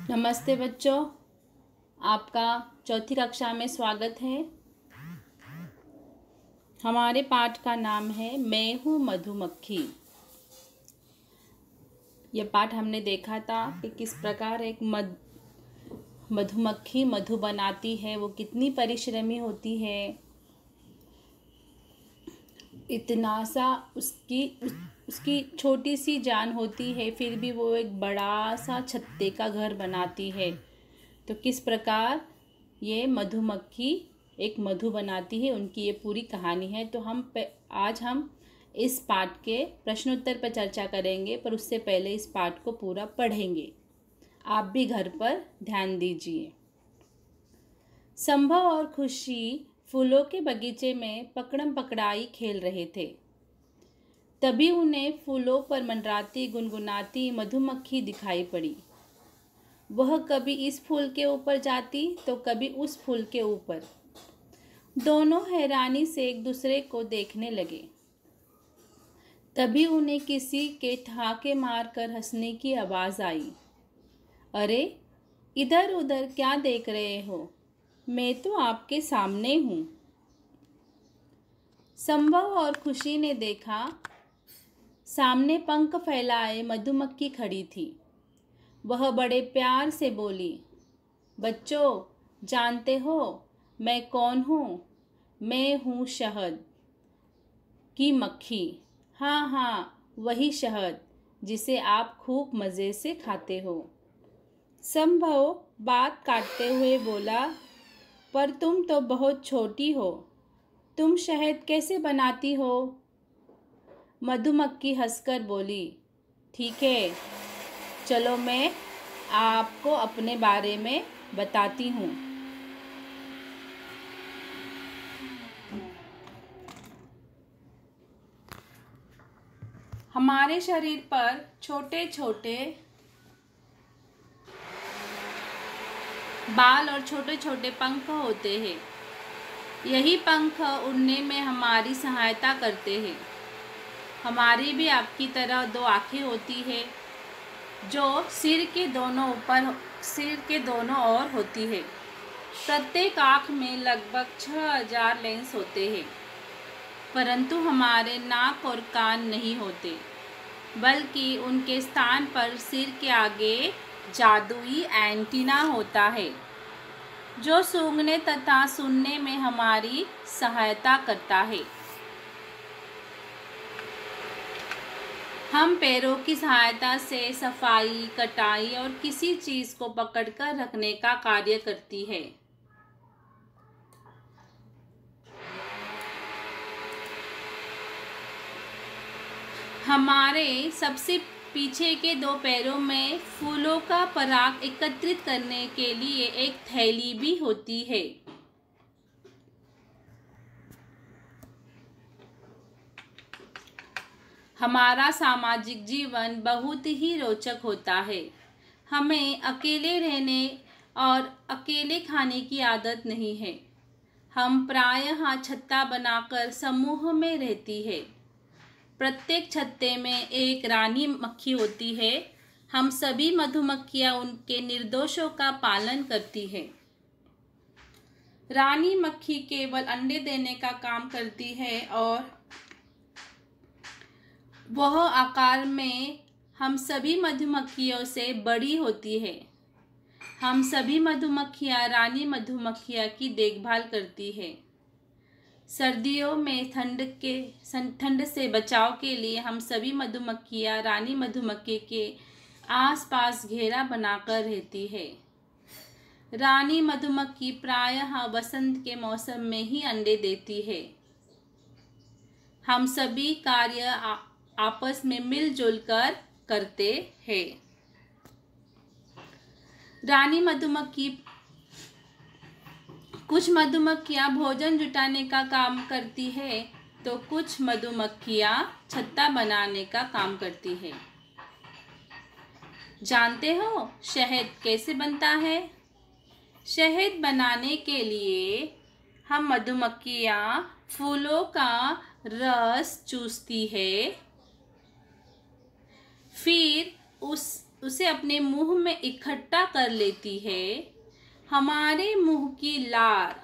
नमस्ते बच्चों, आपका चौथी कक्षा में स्वागत है। हमारे पाठ का नाम है मैं हूँ मधुमक्खी। यह पाठ हमने देखा था कि किस प्रकार एक मधुमक्खी मधु बनाती है, वो कितनी परिश्रमी होती है। इतना सा उसकी छोटी सी जान होती है, फिर भी वो एक बड़ा सा छत्ते का घर बनाती है। तो किस प्रकार ये मधुमक्खी एक मधु बनाती है, उनकी ये पूरी कहानी है। तो आज हम इस पाठ के प्रश्नोत्तर पर चर्चा करेंगे, पर उससे पहले इस पाठ को पूरा पढ़ेंगे। आप भी घर पर ध्यान दीजिए। संभव और खुशी फूलों के बगीचे में पकड़म पकड़ाई खेल रहे थे। तभी उन्हें फूलों पर मंडराती गुनगुनाती मधुमक्खी दिखाई पड़ी। वह कभी इस फूल के ऊपर जाती तो कभी उस फूल के ऊपर। दोनों हैरानी से एक दूसरे को देखने लगे। तभी उन्हें किसी के ठहाके मारकर हंसने की आवाज़ आई। अरे, इधर उधर क्या देख रहे हो? मैं तो आपके सामने हूँ। संभव और खुशी ने देखा, सामने पंख फैलाए मधुमक्खी खड़ी थी। वह बड़े प्यार से बोली, बच्चों, जानते हो मैं कौन हूँ? मैं हूँ शहद की मक्खी। हाँ हाँ, वही शहद जिसे आप खूब मज़े से खाते हो। संभव बात काटते हुए बोला, पर तुम तो बहुत छोटी हो, तुम शहद कैसे बनाती हो? मधुमक्खी हंसकर बोली, ठीक है, चलो मैं आपको अपने बारे में बताती हूँ। हमारे शरीर पर छोटे छोटे बाल और छोटे छोटे पंख होते हैं। यही पंख उड़ने में हमारी सहायता करते हैं। हमारी भी आपकी तरह दो आँखें होती है, जो सिर के दोनों ओर होती है। प्रत्येक आँख में लगभग 6000 लेंस होते हैं, परंतु हमारे नाक और कान नहीं होते, बल्कि उनके स्थान पर सिर के आगे जादुई एंटीना होता है, जो सूंघने तथा सुनने में हमारी सहायता करता है। हम पैरों की सहायता से सफाई, कटाई और किसी चीज़ को पकड़कर रखने का कार्य करती है। हमारे सबसे पीछे के दो पैरों में फूलों का पराग एकत्रित करने के लिए एक थैली भी होती है। हमारा सामाजिक जीवन बहुत ही रोचक होता है। हमें अकेले रहने और अकेले खाने की आदत नहीं है। हम प्रायः छत्ता बनाकर समूह में रहती है। प्रत्येक छत्ते में एक रानी मक्खी होती है। हम सभी मधुमक्खियाँ उनके निर्देशों का पालन करती है। रानी मक्खी केवल अंडे देने का काम करती है और वह आकार में हम सभी मधुमक्खियों से बड़ी होती है। हम सभी मधुमक्खियाँ रानी मधुमक्खियाँ की देखभाल करती है। सर्दियों में ठंड से बचाव के लिए हम सभी मधुमक्खियाँ रानी मधुमक्खी के आसपास घेरा बनाकर रहती है। रानी मधुमक्खी प्रायः वसंत के मौसम में ही अंडे देती है। हम सभी कार्य आपस में मिलजुल कर करते हैं। रानी मधुमक्खी कुछ मधुमक्खियाँ भोजन जुटाने का काम करती है, तो कुछ मधुमक्खियाँ छत्ता बनाने का काम करती है। जानते हो शहद कैसे बनता है? शहद बनाने के लिए हम मधुमक्खियाँ फूलों का रस चूसती है, उसे अपने मुंह में इकट्ठा कर लेती है। हमारे मुंह की लार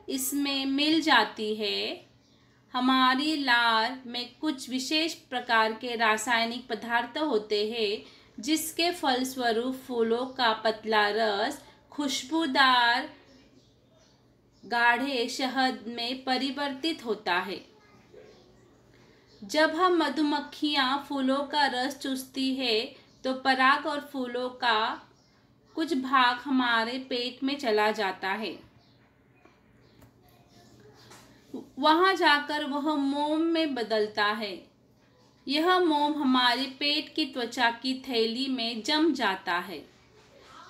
इसमें मिल जाती है। हमारी लार में कुछ विशेष प्रकार के रासायनिक पदार्थ होते हैं जिसके फलस्वरूप फूलों का पतला रस खुशबूदार गाढ़े शहद में परिवर्तित होता है। जब हम मधुमक्खियां फूलों का रस चूसती है तो पराग और फूलों का कुछ भाग हमारे पेट में चला जाता है। वहां जाकर वह मोम में बदलता है। यह मोम हमारे पेट की त्वचा की थैली में जम जाता है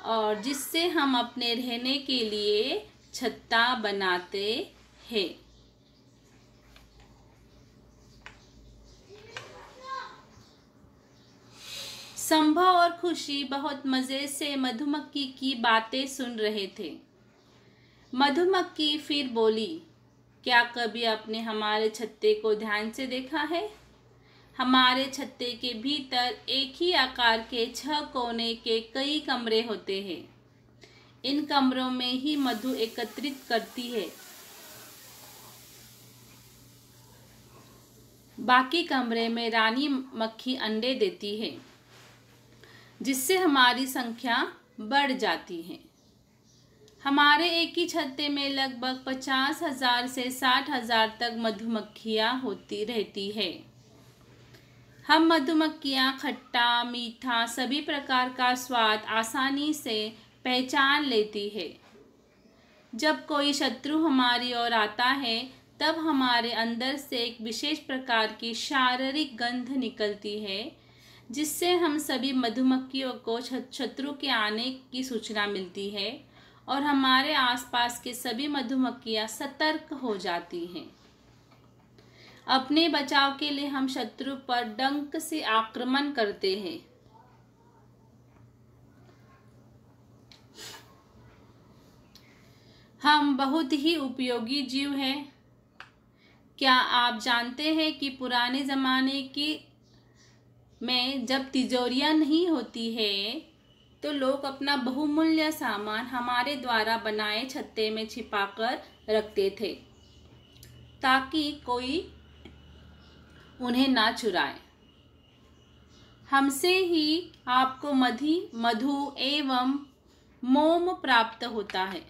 और जिससे हम अपने रहने के लिए छत्ता बनाते हैं। संभव और खुशी बहुत मजे से मधुमक्खी की बातें सुन रहे थे। मधुमक्खी फिर बोली, क्या कभी आपने हमारे छत्ते को ध्यान से देखा है? हमारे छत्ते के भीतर एक ही आकार के 6 कोने के कई कमरे होते हैं। इन कमरों में ही मधु एकत्रित करती है। बाकी कमरे में रानी मक्खी अंडे देती है जिससे हमारी संख्या बढ़ जाती है। हमारे एक ही छत्ते में लगभग 50,000 से 60,000 तक मधुमक्खियां होती रहती है। हम मधुमक्खियां खट्टा मीठा सभी प्रकार का स्वाद आसानी से पहचान लेती है। जब कोई शत्रु हमारी ओर आता है तब हमारे अंदर से एक विशेष प्रकार की शारीरिक गंध निकलती है जिससे हम सभी मधुमक्खियों को शत्रु के आने की सूचना मिलती है और हमारे आसपास के सभी मधुमक्खियां सतर्क हो जाती हैं। अपने बचाव के लिए हम शत्रु पर डंक से आक्रमण करते हैं। हम बहुत ही उपयोगी जीव हैं। क्या आप जानते हैं कि पुराने ज़माने की में जब तिजोरियां नहीं होती है तो लोग अपना बहुमूल्य सामान हमारे द्वारा बनाए छत्ते में छिपाकर रखते थे ताकि कोई उन्हें ना चुराए। हमसे ही आपको मधु एवं मोम प्राप्त होता है।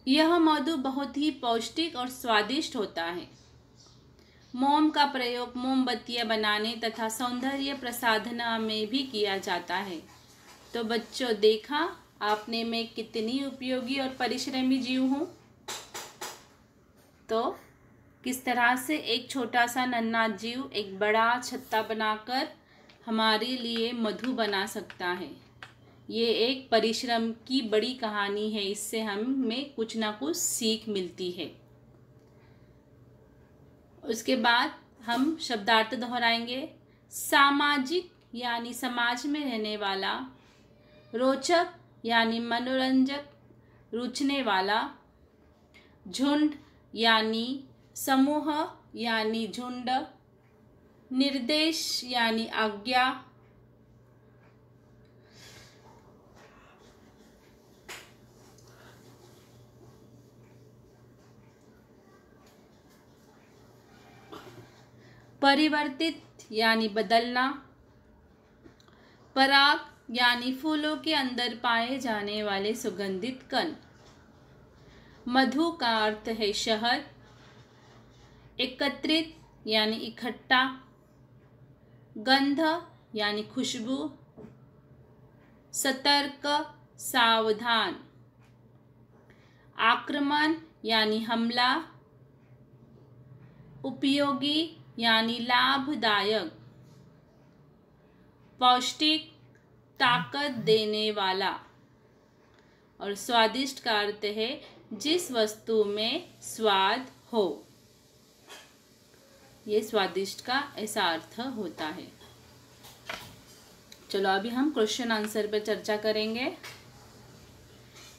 यह मधु बहुत ही पौष्टिक और स्वादिष्ट होता है। मोम का प्रयोग मोमबत्तियां बनाने तथा सौंदर्य प्रसाधन में भी किया जाता है। तो बच्चों, देखा आपने मैं कितनी उपयोगी और परिश्रमी जीव हूँ। तो किस तरह से एक छोटा सा नन्हा जीव एक बड़ा छत्ता बनाकर हमारे लिए मधु बना सकता है। ये एक परिश्रम की बड़ी कहानी है। इससे हमें कुछ ना कुछ सीख मिलती है। उसके बाद हम शब्दार्थ दोहराएंगे। सामाजिक यानी समाज में रहने वाला, रोचक यानी मनोरंजक, रुचने वाला, झुंड यानी समूह यानी झुंड, निर्देश यानी आज्ञा, परिवर्तित यानी बदलना, पराग यानी फूलों के अंदर पाए जाने वाले सुगंधित कण, मधु का अर्थ है शहद, एकत्रित यानी इकट्ठा, गंध यानी खुशबू, सतर्क सावधान, आक्रमण यानी हमला, उपयोगी यानी लाभदायक, पौष्टिक ताकत देने वाला, और स्वादिष्ट का अर्थ है जिस वस्तु में स्वाद हो। ये स्वादिष्ट का ऐसा अर्थ होता है। चलो अभी हम क्वेश्चन आंसर पर चर्चा करेंगे।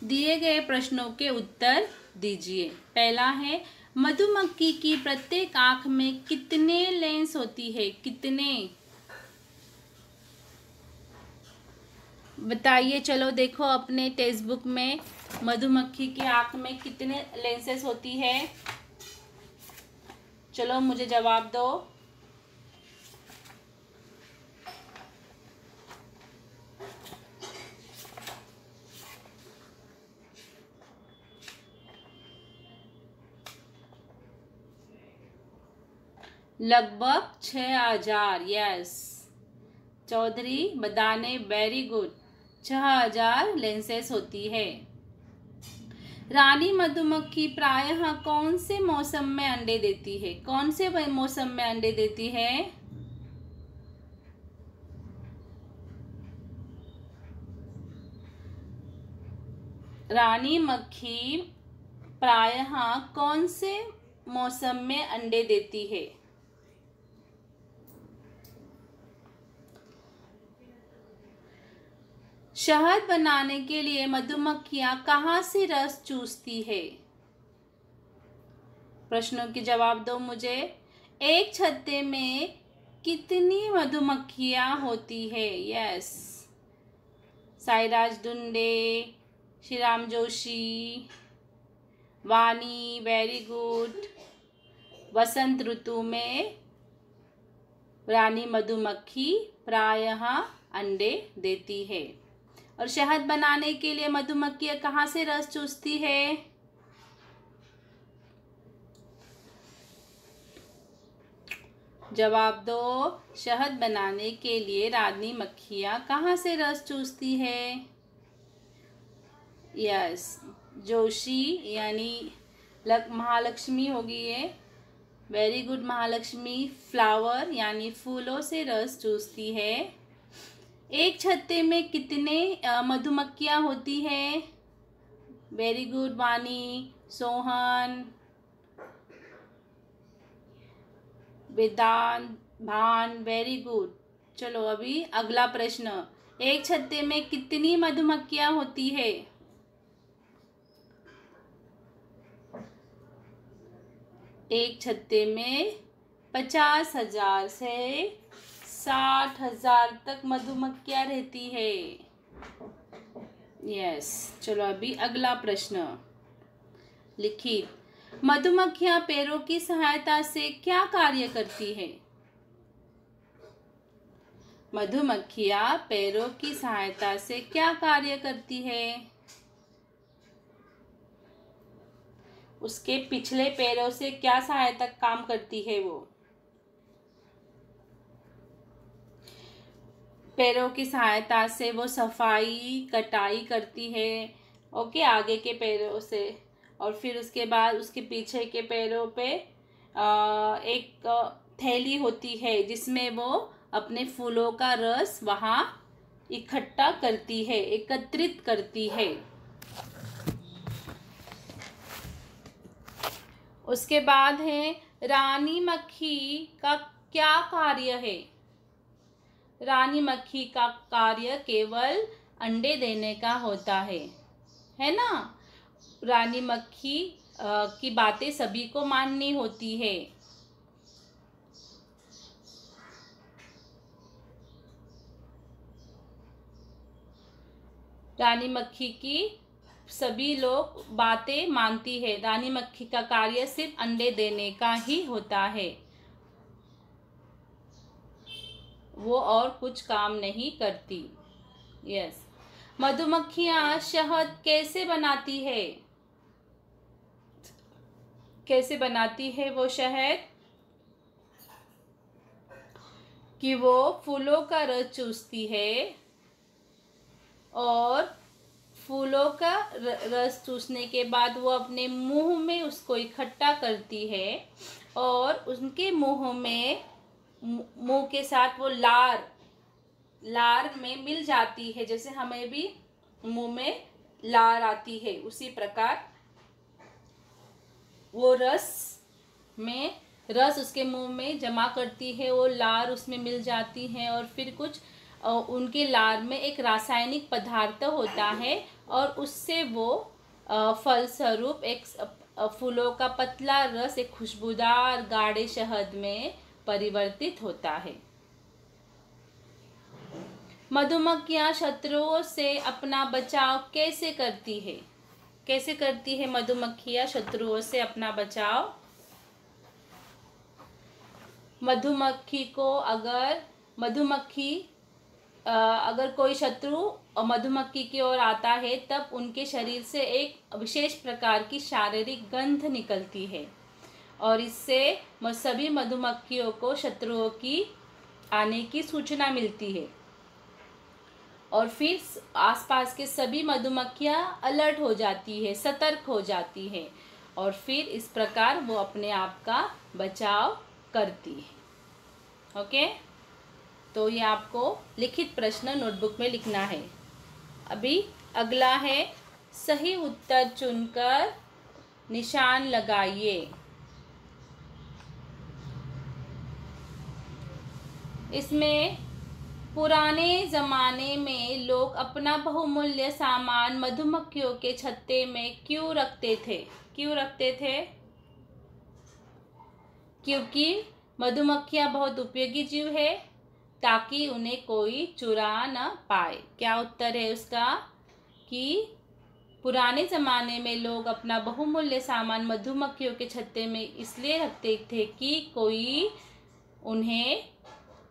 दिए गए प्रश्नों के उत्तर दीजिए। पहला है, मधुमक्खी की प्रत्येक आंख में कितने लेंस होती है? कितने बताइए। चलो देखो अपने टेक्स्ट बुक में मधुमक्खी की आंख में कितने लेंसेस होती है। चलो मुझे जवाब दो। लगभग 6000। Yes Chaudhary बदाने, very good. 6000 lenses होती है। रानी मधुमक्खी प्रायः कौन से मौसम में अंडे देती है? कौन से मौसम में अंडे देती है? रानी मक्खी प्रायः कौन से मौसम में अंडे देती है? शहद बनाने के लिए मधुमक्खियां कहाँ से रस चूसती है? प्रश्नों के जवाब दो मुझे। एक छत्ते में कितनी मधुमक्खियां होती है? यस साईराज दुंडे, श्रीराम जोशी, वानी, वेरी गुड। वसंत ऋतु में रानी मधुमक्खी प्रायः अंडे देती है। और शहद बनाने के लिए मधुमक्खियां कहाँ से रस चूसती है? जवाब दो। शहद बनाने के लिए रानी मक्खियां कहाँ से रस चूसती है? यस जोशी यानी महालक्ष्मी होगी ये। Very good Mahalakshmi. फ्लावर यानी फूलों से रस चूसती है। एक छत्ते में कितने मधुमक्खियां होती है? वेरी गुड वानी, सोहन, वेदांत, भान, वेरी गुड। चलो अभी अगला प्रश्न। एक छत्ते में कितनी मधुमक्खियां होती है? एक छत्ते में 50,000 से 60,000 तक मधुमक्खियां रहती है। यस चलो अभी अगला प्रश्न। लिखित मधुमक्खियां पैरों की सहायता से क्या कार्य करती है? मधुमक्खियां पैरों की सहायता से क्या कार्य करती है? उसके पिछले पैरों से क्या सहायता काम करती है? वो पैरों की सहायता से वो सफाई कटाई करती है। ओके आगे के पैरों से। और फिर उसके बाद उसके पीछे के पैरों पे एक थैली होती है जिसमें वो अपने फूलों का रस वहाँ इकट्ठा करती है, एकत्रित करती है। उसके बाद है रानी मक्खी का क्या कार्य है? रानी मक्खी का कार्य केवल अंडे देने का होता है ना। रानी मक्खी की बातें सभी को माननी होती है। रानी मक्खी की सभी लोग बातें मानती है। रानी मक्खी का कार्य सिर्फ अंडे देने का ही होता है, वो और कुछ काम नहीं करती। यस मधुमक्खियां शहद कैसे बनाती है? कैसे बनाती है वो शहद? कि वो फूलों का रस चूसती है और फूलों का रस चूसने के बाद वो अपने मुंह में उसको इकट्ठा करती है और उनके मुंह के साथ वो लार में मिल जाती है। जैसे हमें भी मुंह में लार आती है उसी प्रकार वो रस उसके मुंह में जमा करती है। वो लार उसमें मिल जाती है और फिर कुछ उनके लार में एक रासायनिक पदार्थ होता है और उससे वो फलस्वरूप एक फूलों का पतला रस एक खुशबूदार गाढ़े शहद में परिवर्तित होता है। मधुमक्खियां शत्रुओं से अपना बचाव कैसे करती है? कैसे करती है मधुमक्खियां शत्रुओं से अपना बचाव? अगर कोई शत्रु मधुमक्खी की ओर आता है तब उनके शरीर से एक विशेष प्रकार की शारीरिक गंध निकलती है और इससे सभी मधुमक्खियों को शत्रुओं की आने की सूचना मिलती है और फिर आसपास के सभी मधुमक्खियां अलर्ट हो जाती है, सतर्क हो जाती है और फिर इस प्रकार वो अपने आप का बचाव करती है। ओके, तो ये आपको लिखित प्रश्न नोटबुक में लिखना है। अभी अगला है सही उत्तर चुनकर निशान लगाइए। इसमें पुराने ज़माने में लोग अपना बहुमूल्य सामान मधुमक्खियों के छत्ते में क्यों रखते थे? क्यों रखते थे? क्योंकि मधुमक्खियां बहुत उपयोगी जीव है ताकि उन्हें कोई चुरा न पाए। क्या उत्तर है उसका? कि पुराने ज़माने में लोग अपना बहुमूल्य सामान मधुमक्खियों के छत्ते में इसलिए रखते थे कि कोई उन्हें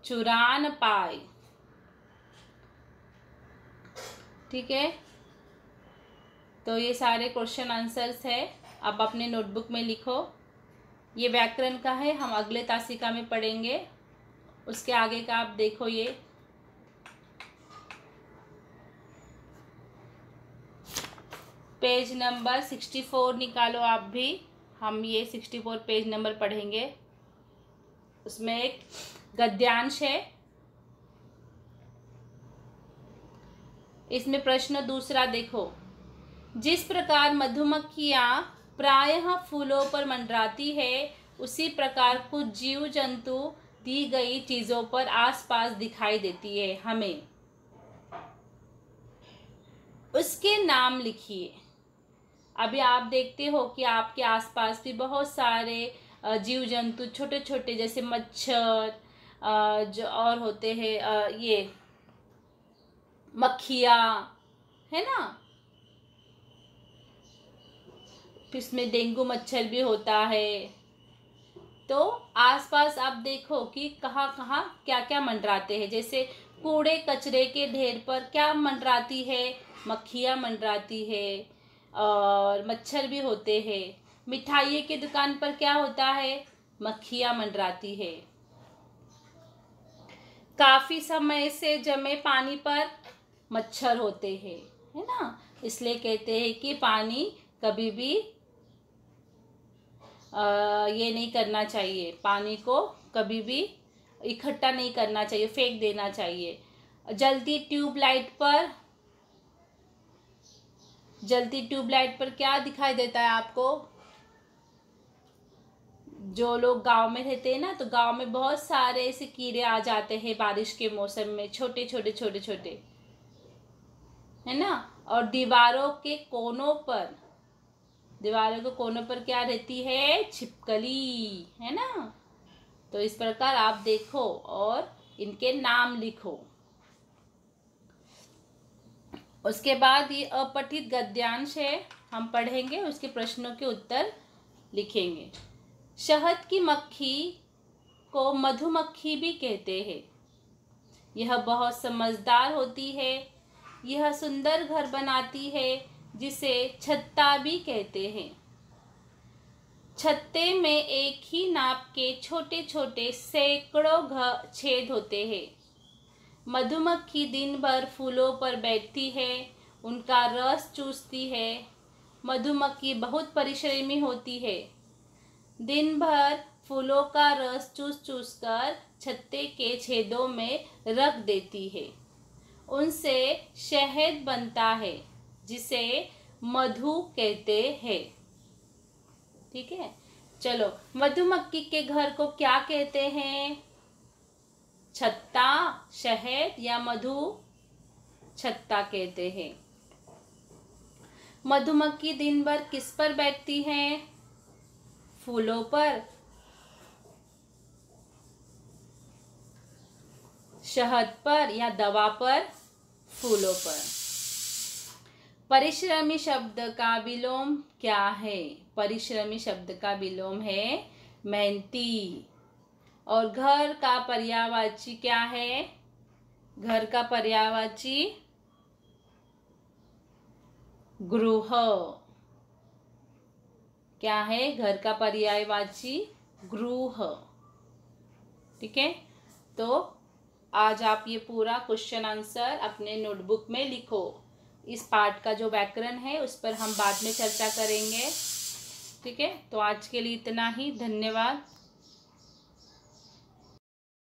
चुरा न पाए। ठीक है, तो ये सारे क्वेश्चन आंसर्स है, अब अपने नोटबुक में लिखो। ये व्याकरण का है, हम अगले तासिका में पढ़ेंगे। उसके आगे का आप देखो, ये पेज नंबर 64 निकालो आप भी। हम ये 64 पेज नंबर पढ़ेंगे। उसमें एक गद्यांश है। इसमें प्रश्न दूसरा देखो, जिस प्रकार मधुमक्खियां प्रायः फूलों पर मंडराती है उसी प्रकार कुछ जीव जंतु दी गई चीजों पर आसपास दिखाई देती है हमें। उसके नाम लिखिए। अभी आप देखते हो कि आपके आसपास भी बहुत सारे जीव जंतु छोटे छोटे जैसे मच्छर जो और होते हैं, ये मक्खियाँ है ना, फिर इसमें डेंगू मच्छर भी होता है। तो आसपास आप देखो कि कहाँ कहाँ क्या क्या मंडराते हैं। जैसे कूड़े कचरे के ढेर पर क्या मंडराती है? मक्खियाँ मंडराती है और मच्छर भी होते हैं। मिठाई की दुकान पर क्या होता है? मक्खियाँ मंडराती है। काफी समय से जमे पानी पर मच्छर होते हैं, है ना। इसलिए कहते हैं कि पानी कभी भी ये नहीं करना चाहिए, पानी को कभी भी इकट्ठा नहीं करना चाहिए, फेंक देना चाहिए। जलती ट्यूबलाइट पर क्या दिखाई देता है आपको? जो लोग गांव में रहते हैं ना, तो गांव में बहुत सारे ऐसे कीड़े आ जाते हैं बारिश के मौसम में, छोटे छोटे, है ना। और दीवारों के कोनों पर क्या रहती है? छिपकली, है ना। तो इस प्रकार आप देखो और इनके नाम लिखो। उसके बाद ये अपठित गद्यांश है, हम पढ़ेंगे, उसके प्रश्नों के उत्तर लिखेंगे। शहद की मक्खी को मधुमक्खी भी कहते हैं। यह बहुत समझदार होती है। यह सुंदर घर बनाती है जिसे छत्ता भी कहते हैं। छत्ते में एक ही नाप के छोटे छोटे सैकड़ों छेद होते हैं। मधुमक्खी दिन भर फूलों पर बैठती है, उनका रस चूसती है। मधुमक्खी बहुत परिश्रमी होती है। दिन भर फूलों का रस चूस कर छत्ते के छेदों में रख देती है। उनसे शहद बनता है जिसे मधु कहते हैं। ठीक है, चलो, मधुमक्खी के घर को क्या कहते हैं? छत्ता, शहद या मधु छत्ता कहते हैं। मधुमक्खी दिन भर किस पर बैठती है? फूलों पर, शहद पर या दवा पर, फूलों पर। परिश्रमी शब्द का विलोम क्या है? परिश्रमी शब्द का विलोम है मेहनती। और घर का पर्यायवाची क्या है? घर का पर्यायवाची गृह। क्या है? घर का पर्यायवाची गृह। ठीक है, तो आज आप ये पूरा क्वेश्चन आंसर अपने नोटबुक में लिखो। इस पार्ट का जो व्याकरण है उस पर हम बाद में चर्चा करेंगे। ठीक है, तो आज के लिए इतना ही। धन्यवाद।